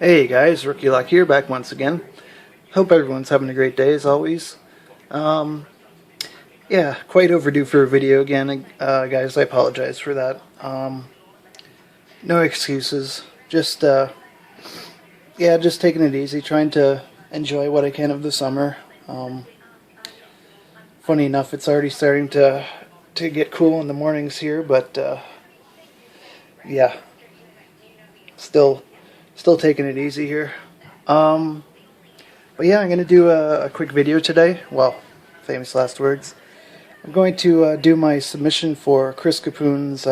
Hey guys, Rookie Lock here, back once again. Hope everyone's having a great day as always. Um, yeah, quite overdue for a video again, guys. I apologize for that. No excuses. Just taking it easy, trying to enjoy what I can of the summer. Um, Funny enough, it's already starting to get cool in the mornings here, but yeah, still taking it easy here. Um, But yeah, I'm going to do a quick video today. Well, famous last words. I'm going to do my submission for Chris Capune's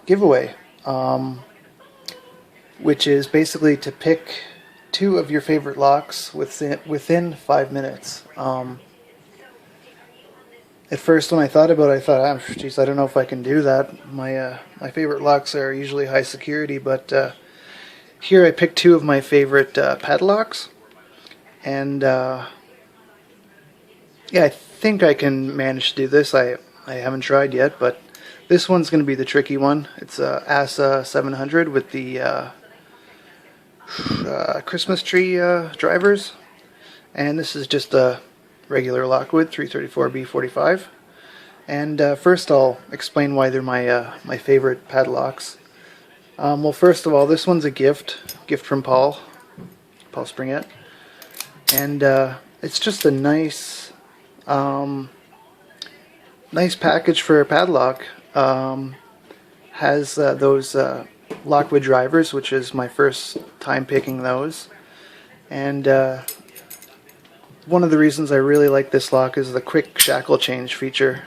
giveaway, which is basically to pick two of your favorite locks within 5 minutes. At first, when I thought about it, I thought, geez, I don't know if I can do that. My favorite locks are usually high security, but here I picked two of my favorite padlocks. And yeah, I think I can manage to do this. I haven't tried yet, but this one's going to be the tricky one. It's a ASA 700 with the Christmas tree drivers, and this is just a regular Lockwood 334B45. And first, I'll explain why they're my favorite padlocks. Well, first of all, this one's a gift from Paul Springett. And it's just a nice package for a padlock. Has those Lockwood drivers, which is my first time picking those. And one of the reasons I really like this lock is the quick shackle change feature.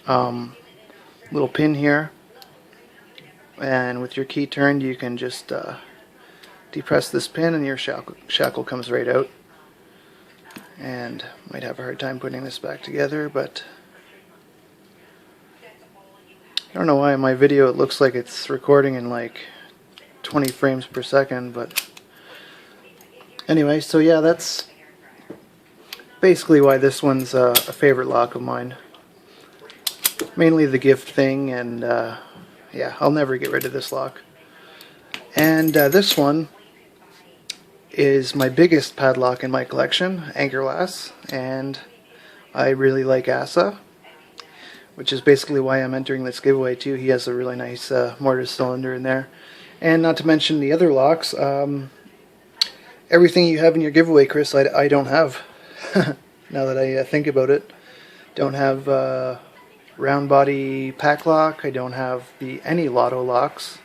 Little pin here, and with your key turned, you can just depress this pin and your shackle comes right out. And might have a hard time putting this back together, but I don't know why in my video it looks like it's recording in like 20 frames per second, but anyway, so yeah, that's basically why this one's a favorite lock of mine. Mainly the gift thing, and yeah, I'll never get rid of this lock. And this one is my biggest padlock in my collection, Anchor Lass, and I really like ASA, which is basically why I'm entering this giveaway too. He has a really nice mortise cylinder in there. And not to mention the other locks, everything you have in your giveaway, Chris, I don't have. Now that I think about it. Don't have round body pack lock, I don't have any lotto locks,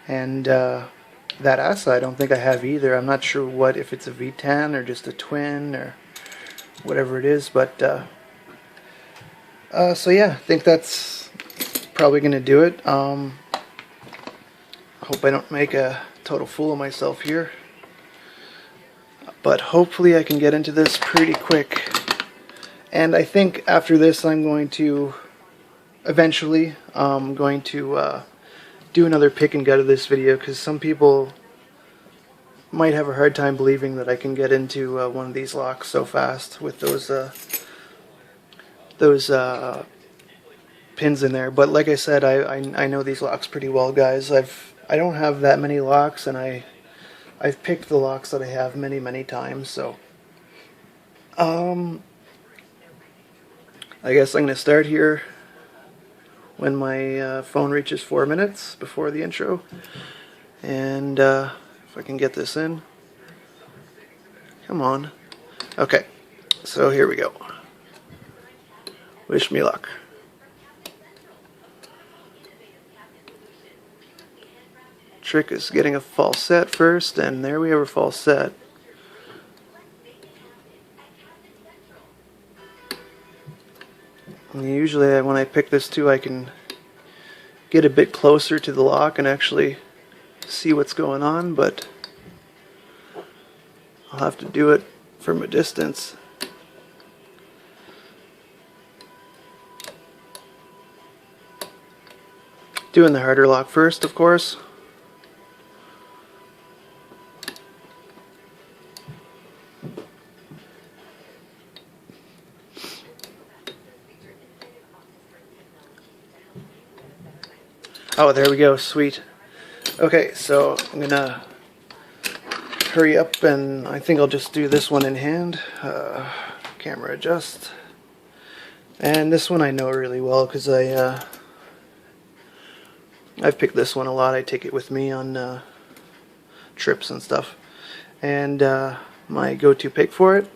and that ASA I don't think I have either. I'm not sure if it's a V10 or just a twin or whatever it is, but so yeah, I think that's probably going to do it. I hope I don't make a total fool of myself here, but hopefully I can get into this pretty quick. And I think after this I'm going to eventually do another pick and gut of this video, because some people might have a hard time believing that I can get into one of these locks so fast with those pins in there. But like I said, I know these locks pretty well, guys. I don't have that many locks, and I've picked the locks that I have many times. So I guess I'm going to start here when my phone reaches 4 minutes before the intro. And if I can get this in. Come on. Okay, so here we go. Wish me luck. Trick is getting a false set first, and there we have a false set. And usually when I pick this too, I can get a bit closer to the lock and actually see what's going on, but I'll have to do it from a distance. Doing the harder lock first, of course. Oh, there we go, sweet. Okay, so I'm gonna hurry up, and I think I'll just do this one in hand. Camera adjust. And this one I know really well because I've picked this one a lot. I take it with me on trips and stuff. And my go-to pick for it.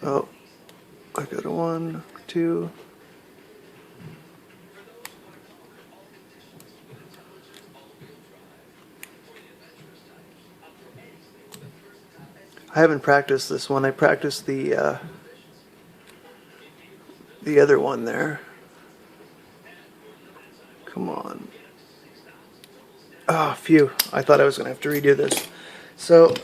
Oh, I got a 1, 2. I haven't practiced this one. I practiced the other one there. Come on. Ah, phew. I thought I was going to have to redo this. So,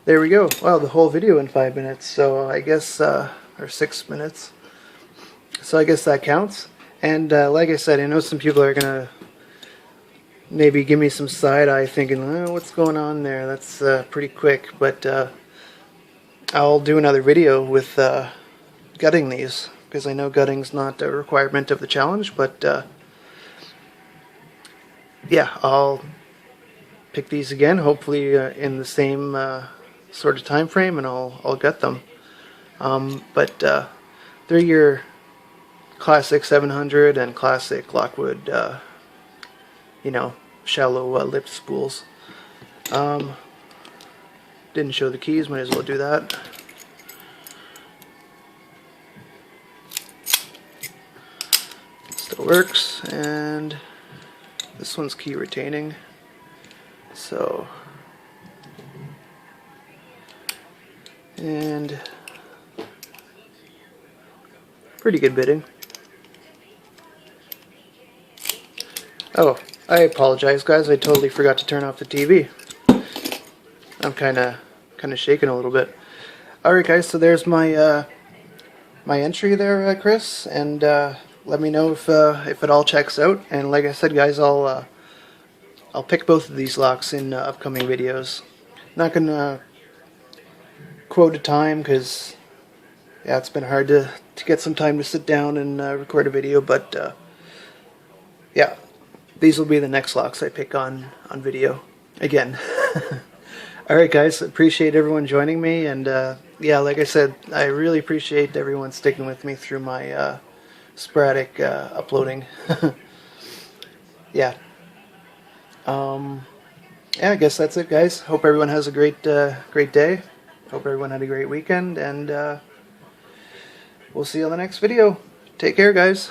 there we go. Wow, the whole video in 5 minutes. So, I guess, or 6 minutes. So, I guess that counts. And, like I said, I know some people are going to maybe give me some side eye thinking, oh, what's going on there? That's pretty quick. But, I'll do another video with gutting these, because I know gutting's not a requirement of the challenge, but yeah, I'll pick these again, hopefully in the same sort of time frame, and I'll gut them. But they're your classic 700 and classic Lockwood, you know, shallow lip spools. Didn't show the keys, might as well do that. Still works, and this one's key retaining, so, and pretty good bitting. Oh, I apologize guys, I totally forgot to turn off the TV. I'm kinda shaking a little bit. Alright guys, so there's my my entry there, Chris, and let me know if it all checks out. And like I said guys, I'll pick both of these locks in upcoming videos. Not gonna quote a time because yeah, it's been hard to get some time to sit down and record a video, but yeah, these will be the next locks I pick on video again. Alright guys, appreciate everyone joining me, and yeah, like I said, I really appreciate everyone sticking with me through my sporadic uploading. Yeah. Yeah, I guess that's it guys. Hope everyone has a great day. Hope everyone had a great weekend, and we'll see you on the next video. Take care guys.